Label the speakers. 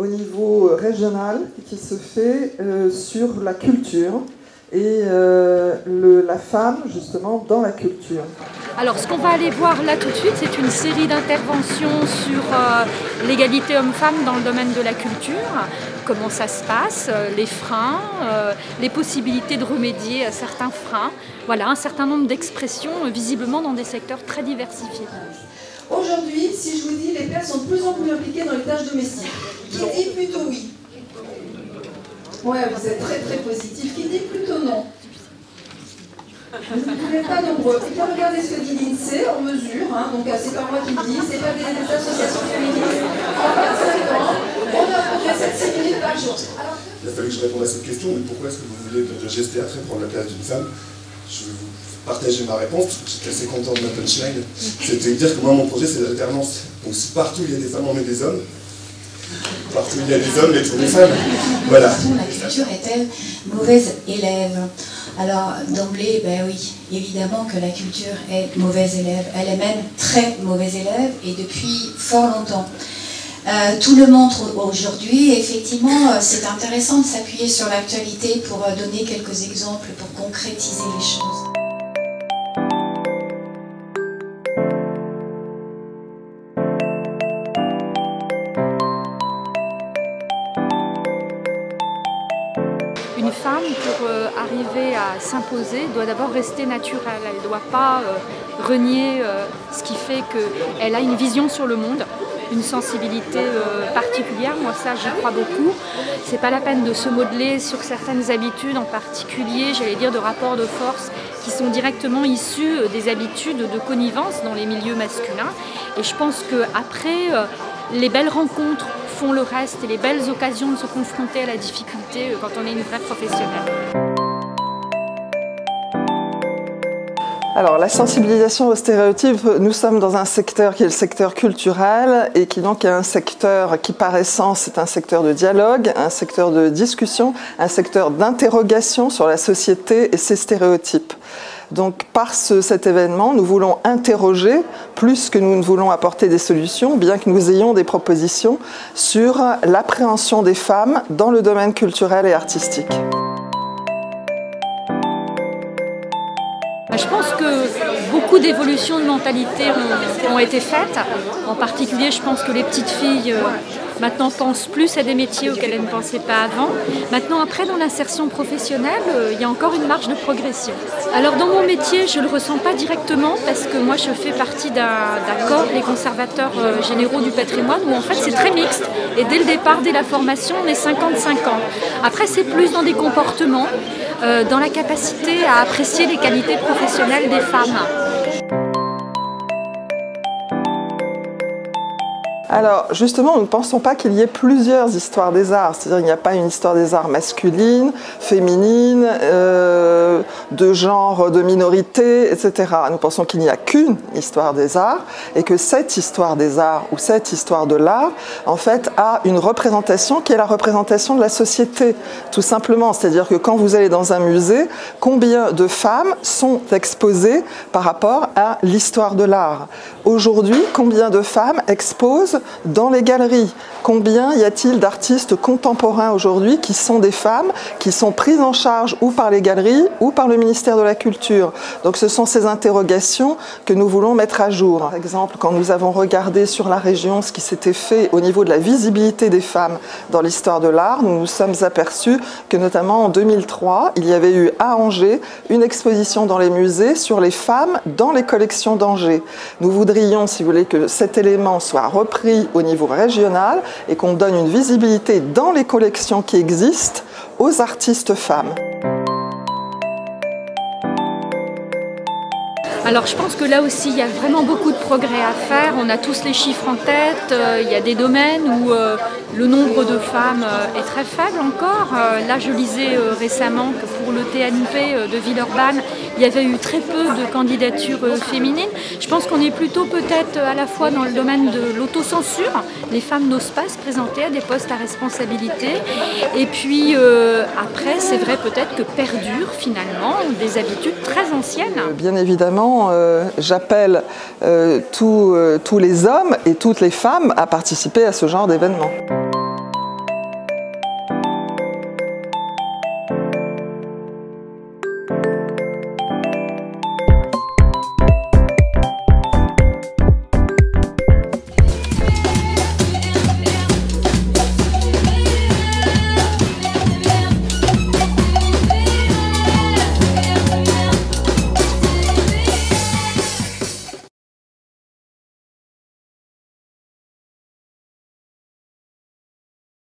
Speaker 1: au niveau régional qui se fait sur la culture et la femme justement dans la culture.
Speaker 2: Alors ce qu'on va aller voir là tout de suite, c'est une série d'interventions sur l'égalité homme-femme dans le domaine de la culture, comment ça se passe, les freins, les possibilités de remédier à certains freins. Voilà, un certain nombre d'expressions visiblement dans des secteurs très diversifiés.
Speaker 3: Aujourd'hui, si je vous dis les pères sont de plus en plus impliqués dans les tâches domestiques, qui dit plutôt oui? Ouais, vous êtes très très positif. Qui dit plutôt non? Vous n'êtes pas nombreux. Il faut regarder ce que dit l'INSEE en mesure, hein, donc c'est pas moi qui le dis, c'est pas des associations féministes. En 25 ans, on a progressé de 6 minutes par jour. Alors,
Speaker 4: il a fallu que je réponde à cette question, mais pourquoi est-ce que vous voulez que geste théâtré prendre la place d'une femme? Je vais vous partager ma réponse, parce que j'étais assez content de ma punchline. C'était de dire que moi, mon projet, c'est l'alternance. Donc si partout il y a des femmes, on met des hommes. Partout il y a des hommes, il y a toujours des femmes. Voilà.
Speaker 5: La culture est-elle mauvaise élève? Alors d'emblée, ben oui, évidemment que la culture est mauvaise élève. Elle est même très mauvaise élève et depuis fort longtemps. Tout le montre aujourd'hui. Effectivement, c'est intéressant de s'appuyer sur l'actualité pour donner quelques exemples, pour concrétiser les choses.
Speaker 2: Une femme, pour arriver à s'imposer, doit d'abord rester naturelle. Elle ne doit pas renier ce qui fait qu'elle a une vision sur le monde, une sensibilité particulière. Moi, ça, j'y crois beaucoup. C'est pas la peine de se modeler sur certaines habitudes, en particulier, j'allais dire, de rapports de force qui sont directement issus des habitudes de connivence dans les milieux masculins. Et je pense qu'après, les belles rencontres font le reste et les belles occasions de se confronter à la difficulté quand on est une vraie professionnelle.
Speaker 1: Alors la sensibilisation aux stéréotypes, nous sommes dans un secteur qui est le secteur culturel et qui donc est un secteur qui par essence est un secteur de dialogue, un secteur de discussion, un secteur d'interrogation sur la société et ses stéréotypes. Donc par cet événement, nous voulons interroger plus que nous ne voulons apporter des solutions, bien que nous ayons des propositions sur l'appréhension des femmes dans le domaine culturel et artistique.
Speaker 2: Je pense que beaucoup d'évolutions de mentalité ont été faites. En particulier, je pense que les petites filles maintenant pensent plus à des métiers auxquels elles ne pensaient pas avant. Maintenant, après, dans l'insertion professionnelle, il y a encore une marge de progression. Alors, dans mon métier, je ne le ressens pas directement parce que moi, je fais partie d'un corps, les conservateurs généraux du patrimoine, où en fait, c'est très mixte. Et dès le départ, dès la formation, on est 50-50. Après, c'est plus dans des comportements, dans la capacité à apprécier les qualités professionnelles des femmes.
Speaker 1: Alors justement, nous ne pensons pas qu'il y ait plusieurs histoires des arts, c'est-à-dire qu'il n'y a pas une histoire des arts masculine, féminine, de genre, de minorité, etc. Nous pensons qu'il n'y a qu'une histoire des arts et que cette histoire des arts ou cette histoire de l'art, en fait, a une représentation qui est la représentation de la société, tout simplement. C'est-à-dire que quand vous allez dans un musée, combien de femmes sont exposées par rapport à l'histoire de l'art? Aujourd'hui, combien de femmes exposent dans les galeries? Combien y a-t-il d'artistes contemporains aujourd'hui qui sont des femmes, qui sont prises en charge ou par les galeries ou par le ministère de la Culture? Donc ce sont ces interrogations que nous voulons mettre à jour. Par exemple, quand nous avons regardé sur la région ce qui s'était fait au niveau de la visibilité des femmes dans l'histoire de l'art, nous nous sommes aperçus que notamment en 2003, il y avait eu à Angers une exposition dans les musées sur les femmes dans les collections d'Angers. Nous voudrions, si vous voulez, que cet élément soit repris au niveau régional et qu'on donne une visibilité dans les collections qui existent aux artistes femmes.
Speaker 2: Alors je pense que là aussi il y a vraiment beaucoup de progrès à faire, on a tous les chiffres en tête, il y a des domaines où le nombre de femmes est très faible encore. Là je lisais récemment que pour le TNP de Villeurbanne, il y avait eu très peu de candidatures féminines. Je pense qu'on est plutôt peut-être à la fois dans le domaine de l'autocensure, les femmes n'osent pas se présenter à des postes à responsabilité, et puis après c'est vrai peut-être que perdurent finalement des habitudes très anciennes.
Speaker 1: Bien évidemment, j'appelle tous les hommes et toutes les femmes à participer à ce genre d'événement.